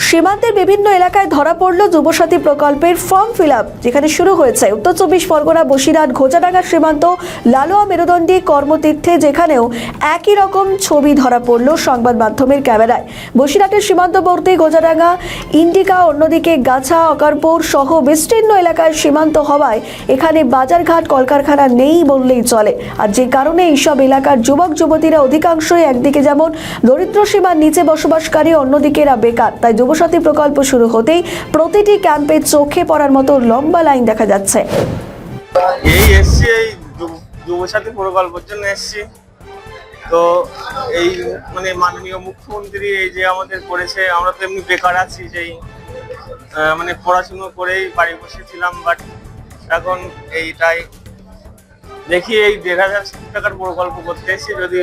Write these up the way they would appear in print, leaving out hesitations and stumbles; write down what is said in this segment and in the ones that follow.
সীমান্তের বিভিন্ন এলাকায় ধরা পড়ল যুবসাথী প্রকল্পের ফর্ম ফিল আপ, যেখানে শুরু হয়েছে উত্তর 24 পরগনা বসিরহাট ঘোচাডাঙ্গা সীমান্ত লালুয়া মেরুদণ্ডী কর্মতীর্থে, যেখানেও একই রকম ছবি ধরা পড়ল সংবাদ মাধ্যমের ক্যামেরায়। বসিরহাটের সীমান্তবর্তী ঘোচাডাঙ্গা, ইন্ডিকা, অন্যদিকে গাছা, অকারপুর সহ বিস্তীর্ণ এলাকায় সীমান্ত হওয়ায় এখানে বাজারঘাট কলকারখানা নেই বললেই চলে। আর যে কারণে এইসব এলাকার যুবক যুবতীরা অধিকাংশই একদিকে যেমন দরিদ্র সীমার নিচে বসবাসকারী, অন্যদিকে এরা বেকার। তাই যুবসাথী প্রকল্প শুরু হতেই প্রতিটি ক্যাম্পে চোখে পড়ার মতো লম্বা লাইন দেখা যাচ্ছে। এই যুবসাথী প্রকল্পের জন্য এসছি। তো এই মাননীয় মুখ্যমন্ত্রী এই যে আমাদের করেছে, আমরা তো এমনি বেকার আছি, সেই পড়াশুনো করেই বাড়ি বসেছিলাম, বাট এখন এইটাই দেখি এই 1,500 টাকার প্রকল্প করতে এসেছি, যদি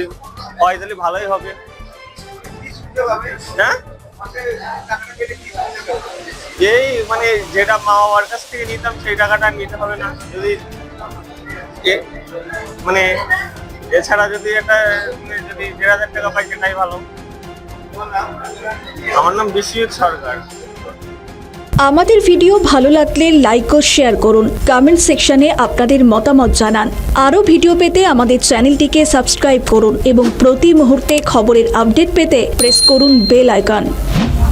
হয় তাহলে ভালোই হবে। হ্যাঁ, এই যেটা মা বাবার কাছ থেকে নিতাম সেই টাকাটা নিতে হবে না, যদি এছাড়া যদি একটা যদি 1,500 টাকা পাই সেটাই ভালো। আমার নাম বিশ্বজিৎ সরকার। আমাদের ভিডিও ভালো লাগলে লাইক ও শেয়ার করুন, কমেন্ট সেকশনে আপনাদের মতামত জানান। আরও ভিডিও পেতে আমাদের চ্যানেলটিকে সাবস্ক্রাইব করুন এবং প্রতি মুহূর্তে খবরের আপডেট পেতে প্রেস করুন বেল আইকন।